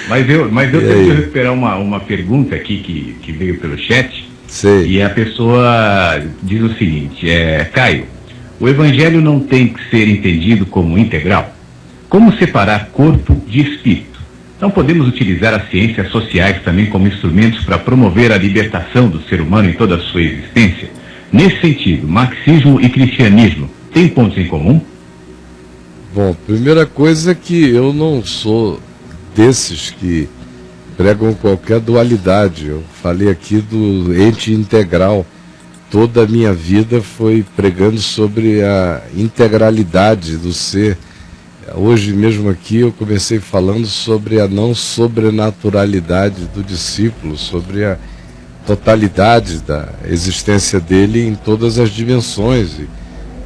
Mas eu tenho que recuperar uma pergunta aqui que veio pelo chat. Sei. E a pessoa diz o seguinte, Caio, o evangelho não tem que ser entendido como integral? Como separar corpo de espírito? Não podemos utilizar as ciências sociais também como instrumentos para promover a libertação do ser humano em toda a sua existência? Nesse sentido, marxismo e cristianismo têm pontos em comum? Bom, primeira coisa é que eu não sou desses que pregam qualquer dualidade. Eu falei aqui do ente integral. Toda a minha vida foi pregando sobre a integralidade do ser. Hoje mesmo aqui eu comecei falando sobre a não sobrenaturalidade do discípulo, sobre a totalidade da existência dele em todas as dimensões, e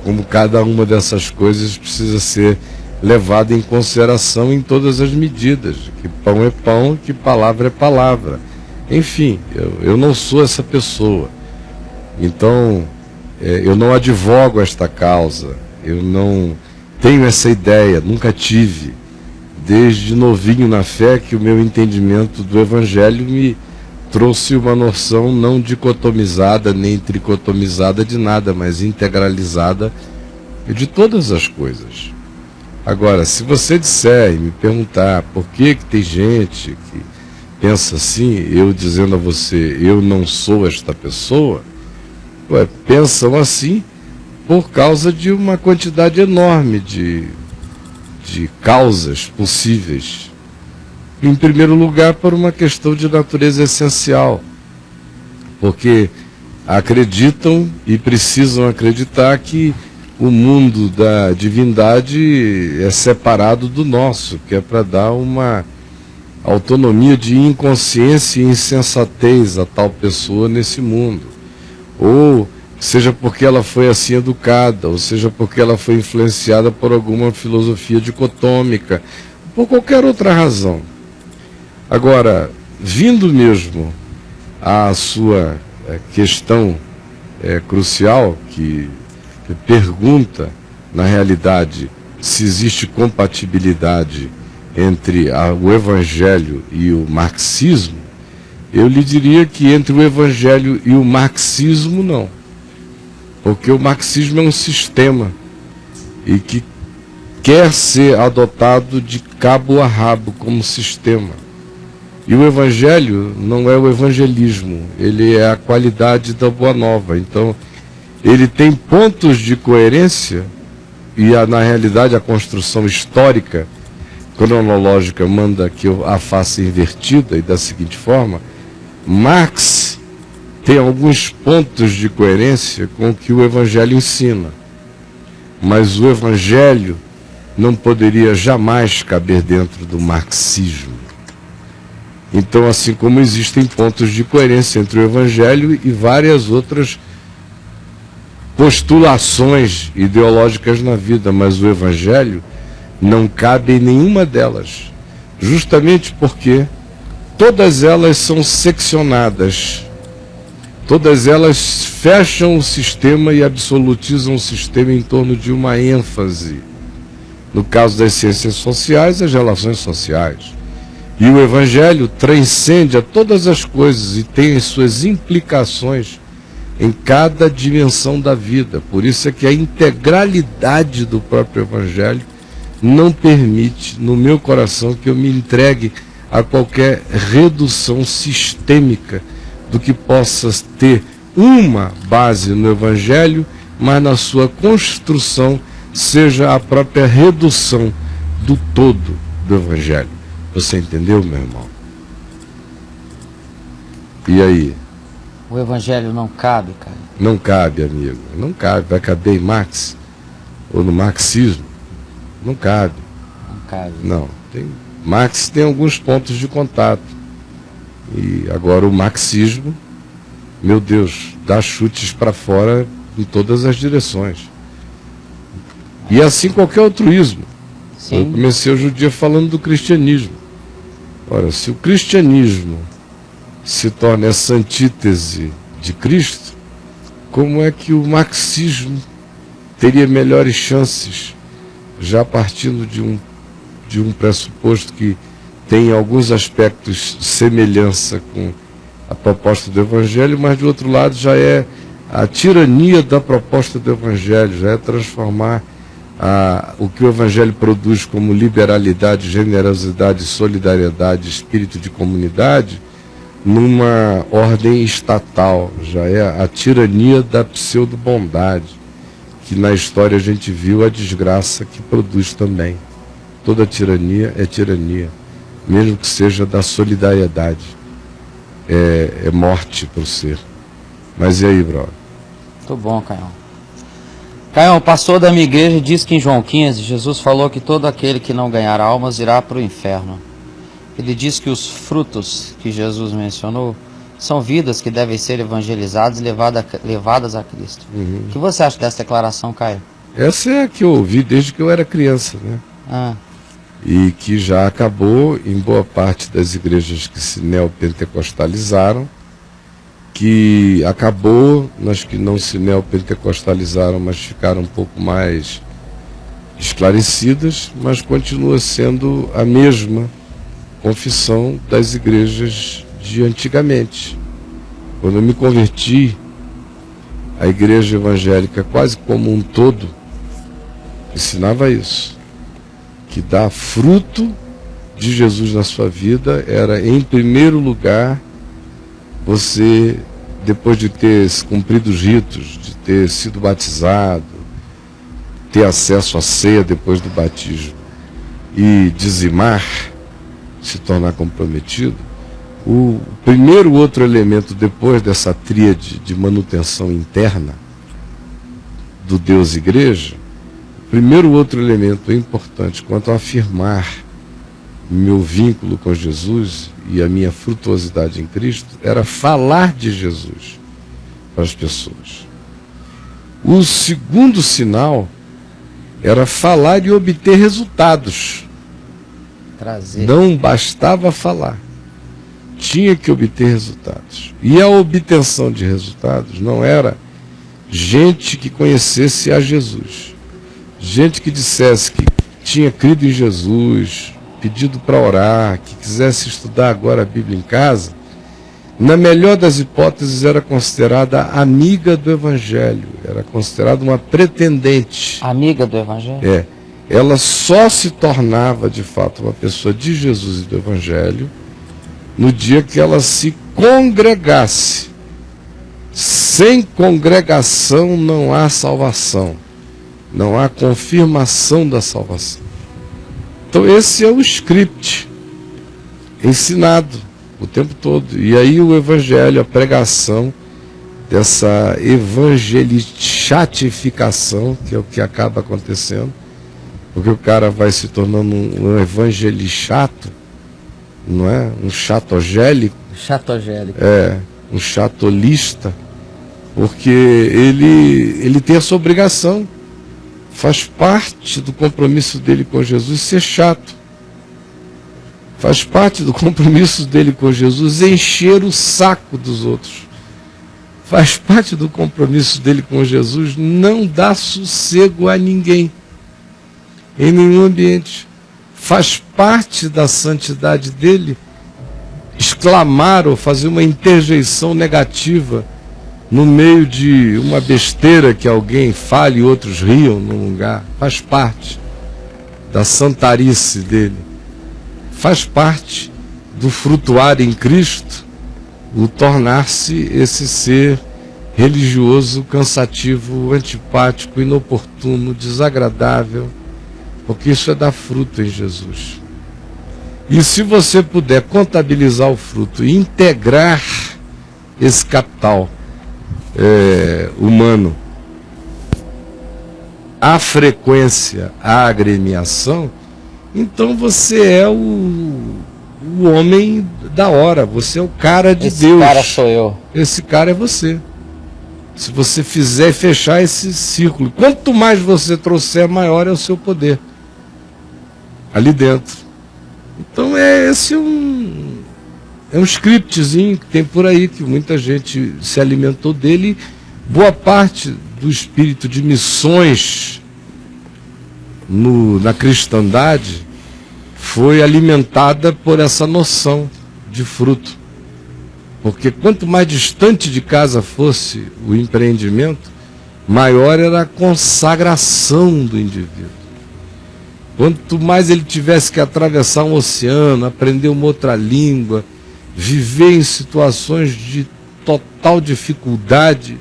como cada uma dessas coisas precisa ser levada em consideração em todas as medidas, que pão é pão, que palavra é palavra. Enfim, eu não sou essa pessoa. Então, eu não advogo esta causa, eu não tenho essa ideia, nunca tive. Desde novinho na fé que o meu entendimento do Evangelho me trouxe uma noção não dicotomizada nem tricotomizada de nada, mas integralizada de todas as coisas. Agora, se você disser e me perguntar por que tem gente que pensa assim, eu dizendo a você, eu não sou esta pessoa, pensam assim por causa de uma quantidade enorme de causas possíveis. Em primeiro lugar, por uma questão de natureza essencial, porque acreditam e precisam acreditar que o mundo da divindade é separado do nosso, que é para dar uma autonomia de inconsciência e insensatez a tal pessoa nesse mundo. Ou seja porque ela foi assim educada, ou seja porque ela foi influenciada por alguma filosofia dicotômica, por qualquer outra razão. Agora, vindo mesmo à sua questão crucial, que pergunta, na realidade, se existe compatibilidade entre o Evangelho e o marxismo, eu lhe diria que entre o Evangelho e o marxismo, não. Porque o marxismo é um sistema e que quer ser adotado de cabo a rabo como sistema. E o Evangelho não é o evangelismo, ele é a qualidade da Boa Nova. Então, ele tem pontos de coerência e, na realidade, a construção histórica, cronológica, manda que eu a faça invertida e da seguinte forma: Marx tem alguns pontos de coerência com o que o Evangelho ensina, mas o Evangelho não poderia jamais caber dentro do marxismo. Então, assim como existem pontos de coerência entre o Evangelho e várias outras postulações ideológicas na vida, mas o Evangelho não cabe em nenhuma delas, justamente porque todas elas são seccionadas, todas elas fecham o sistema e absolutizam o sistema em torno de uma ênfase. No caso das ciências sociais, as relações sociais. E o Evangelho transcende a todas as coisas e tem as suas implicações em cada dimensão da vida. Por isso é que a integralidade do próprio Evangelho não permite, no meu coração, que eu me entregue a qualquer redução sistêmica do que possa ter uma base no Evangelho, mas na sua construção seja a própria redução do todo do Evangelho. Você entendeu, meu irmão? E aí? O Evangelho não cabe, cara. Não cabe, amigo. Não cabe. Vai caber em Marx? Ou no marxismo? Não cabe. Não cabe. Não. Marx tem alguns pontos de contato. E agora o marxismo, meu Deus, dá chutes para fora em todas as direções. E assim qualquer outro ismo. Sim. Eu comecei hoje o dia falando do cristianismo. Ora, se o cristianismo se torna essa antítese de Cristo, como é que o marxismo teria melhores chances, já partindo de um pressuposto que tem alguns aspectos de semelhança com a proposta do Evangelho, mas de outro lado já é a tirania da proposta do Evangelho, já é transformar o que o Evangelho produz como liberalidade, generosidade, solidariedade, espírito de comunidade, numa ordem estatal, já é a tirania da pseudo-bondade, que na história a gente viu a desgraça que produz também. Toda tirania é tirania, mesmo que seja da solidariedade. É morte para o ser. Mas e aí, brother? Muito bom, Caião. Caião, o pastor da minha igreja diz que em João 15, Jesus falou que todo aquele que não ganhar almas irá para o inferno. Ele diz que os frutos que Jesus mencionou são vidas que devem ser evangelizadas e levadas a Cristo. O que você acha dessa declaração, Caio? Essa é a que eu ouvi desde que eu era criança, né? E que já acabou em boa parte das igrejas que se neopentecostalizaram, que acabou nas que não se neopentecostalizaram, mas ficaram um pouco mais esclarecidas, mas continua sendo a mesma confissão das igrejas de antigamente. Quando eu me converti, a igreja evangélica quase como um todo ensinava isso, que dar fruto de Jesus na sua vida era, em primeiro lugar, você, depois de ter cumprido os ritos, de ter sido batizado, ter acesso à ceia depois do batismo e dizimar, se tornar comprometido, o primeiro outro elemento depois dessa tríade de manutenção interna do Deus Igreja, o primeiro outro elemento importante quanto a afirmar meu vínculo com Jesus e a minha frutuosidade em Cristo era falar de Jesus para as pessoas. O segundo sinal era falar e obter resultados. Não bastava falar, tinha que obter resultados. E a obtenção de resultados não era gente que conhecesse a Jesus, gente que dissesse que tinha crido em Jesus, pedido para orar, que quisesse estudar agora a Bíblia em casa. Na melhor das hipóteses, era considerada amiga do Evangelho, era considerada uma pretendente. Amiga do Evangelho? Ela só se tornava, de fato, uma pessoa de Jesus e do Evangelho no dia que ela se congregasse. Sem congregação não há salvação, não há confirmação da salvação. Então esse é o script ensinado o tempo todo. E aí o Evangelho, a pregação dessa evangelichatificação, que é o que acaba acontecendo, porque o cara vai se tornando um evangelichato, não é? Um chatogélico. Chatogélico. Um chatolista, porque ele tem essa obrigação. Faz parte do compromisso dele com Jesus ser chato. Faz parte do compromisso dele com Jesus encher o saco dos outros. Faz parte do compromisso dele com Jesus não dar sossego a ninguém, em nenhum ambiente. Faz parte da santidade dele exclamar ou fazer uma interjeição negativa no meio de uma besteira que alguém fale e outros riam num lugar. Faz parte da santarice dele. Faz parte do frutuar em Cristo o tornar-se esse ser religioso, cansativo, antipático, inoportuno, desagradável, porque isso é dar fruto em Jesus. E se você puder contabilizar o fruto e integrar esse capital humano à frequência, à agremiação, então você é o homem da hora, você é o cara de Deus. Esse cara sou eu. Esse cara é você. Se você fizer fechar esse círculo, quanto mais você trouxer, maior é o seu poder ali dentro. Então esse é um scriptzinho que tem por aí, que muita gente se alimentou dele. Boa parte do espírito de missões na cristandade foi alimentada por essa noção de fruto. Porque quanto mais distante de casa fosse o empreendimento, maior era a consagração do indivíduo. Quanto mais ele tivesse que atravessar um oceano, aprender uma outra língua, viver em situações de total dificuldade,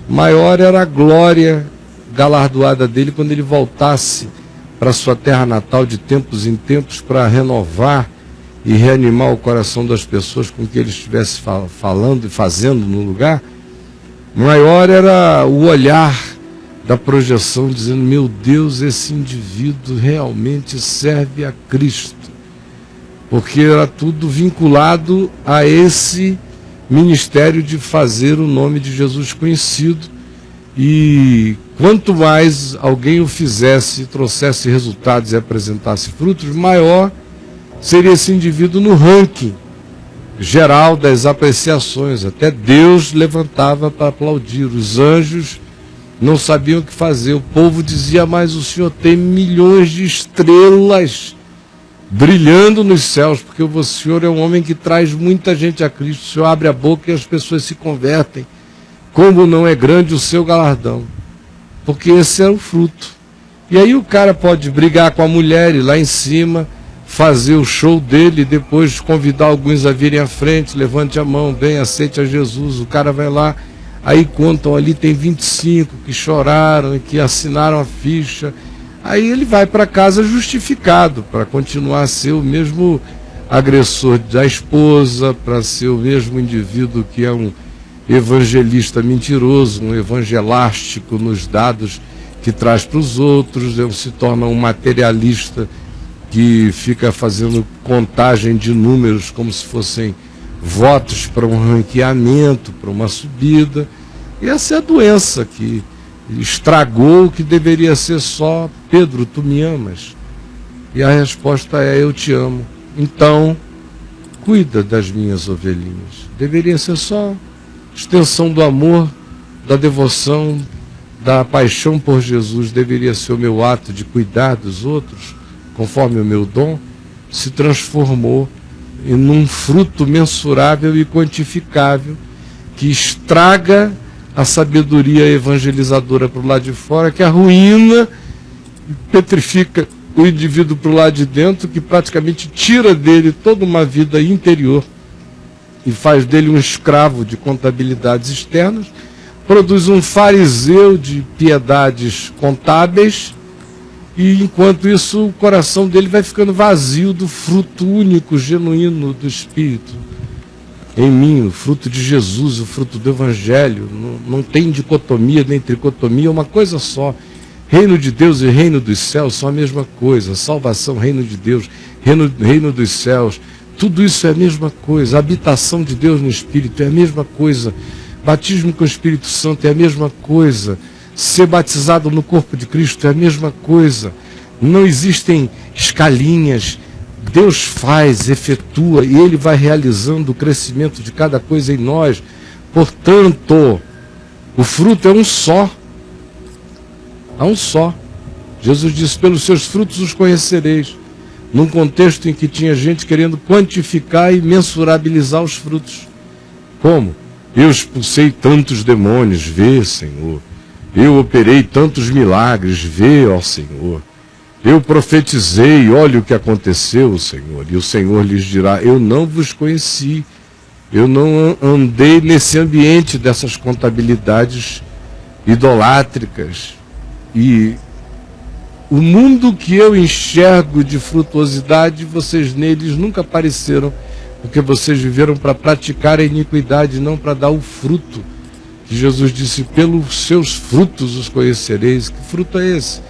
maior era a glória galardoada dele quando ele voltasse para sua terra natal de tempos em tempos para renovar e reanimar o coração das pessoas com que ele estivesse falando e fazendo no lugar. Maior era o olhar da projeção, dizendo: meu Deus, esse indivíduo realmente serve a Cristo. Porque era tudo vinculado a esse ministério de fazer o nome de Jesus conhecido. E quanto mais alguém o fizesse, trouxesse resultados e apresentasse frutos, maior seria esse indivíduo no ranking geral das apreciações. Até Deus levantava para aplaudir. Os anjos não sabiam o que fazer. O povo dizia: mas o Senhor tem milhões de estrelas brilhando nos céus, porque o Senhor é um homem que traz muita gente a Cristo. O Senhor abre a boca e as pessoas se convertem. Como não é grande o seu galardão? Porque esse é o fruto. E aí o cara pode brigar com a mulher e lá em cima fazer o show dele, depois convidar alguns a virem à frente: levante a mão, bem, aceite a Jesus. O cara vai lá, aí contam ali, tem 25 que choraram e que assinaram a ficha. Aí ele vai para casa justificado, para continuar a ser o mesmo agressor da esposa, para ser o mesmo indivíduo que é um evangelista mentiroso, um evangelástico nos dados que traz para os outros, se torna um materialista que fica fazendo contagem de números como se fossem votos para um ranqueamento, para uma subida. E essa é a doença que estragou o que deveria ser só: Pedro, tu me amas? E a resposta é: eu te amo. Então, cuida das minhas ovelhinhas. Deveria ser só extensão do amor, da devoção, da paixão por Jesus. Deveria ser o meu ato de cuidar dos outros, conforme o meu dom. Se transformou em um fruto mensurável e quantificável que estraga a sabedoria evangelizadora para o lado de fora, que arruína e petrifica o indivíduo para o lado de dentro, que praticamente tira dele toda uma vida interior e faz dele um escravo de contabilidades externas, produz um fariseu de piedades contábeis, e enquanto isso o coração dele vai ficando vazio do fruto único, genuíno do Espírito em mim, o fruto de Jesus, o fruto do Evangelho. Não tem dicotomia nem tricotomia, é uma coisa só. Reino de Deus e reino dos céus são a mesma coisa. Salvação, reino de Deus, reino dos céus, tudo isso é a mesma coisa. A habitação de Deus no Espírito é a mesma coisa. Batismo com o Espírito Santo é a mesma coisa. Ser batizado no corpo de Cristo é a mesma coisa. Não existem escalinhas. Deus faz, efetua, e Ele vai realizando o crescimento de cada coisa em nós. Portanto, o fruto é um só. Há um só. Jesus disse: pelos seus frutos os conhecereis. Num contexto em que tinha gente querendo quantificar e mensurabilizar os frutos. Como? Eu expulsei tantos demônios, vê, Senhor. Eu operei tantos milagres, vê, ó Senhor. Eu profetizei, olha o que aconteceu, Senhor. E o Senhor lhes dirá: eu não vos conheci. Eu não andei nesse ambiente dessas contabilidades idolátricas. E o mundo que eu enxergo de frutuosidade, vocês neles nunca apareceram, porque vocês viveram para praticar a iniquidade, não para dar o fruto. Que Jesus disse: pelos seus frutos os conhecereis. Que fruto é esse?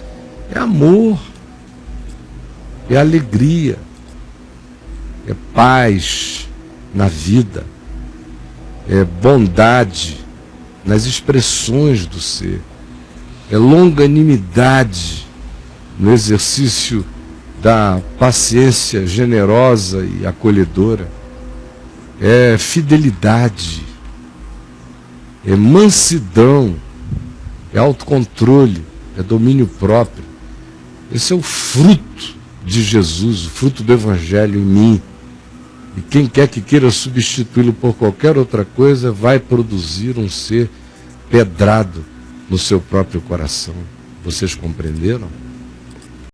É amor. É alegria, é paz na vida, é bondade nas expressões do ser, é longanimidade no exercício da paciência generosa e acolhedora, é fidelidade, é mansidão, é autocontrole, é domínio próprio. Esse é o fruto de Jesus, o fruto do Evangelho em mim. E quem quer que queira substituí-lo por qualquer outra coisa vai produzir um ser pedrado no seu próprio coração. Vocês compreenderam?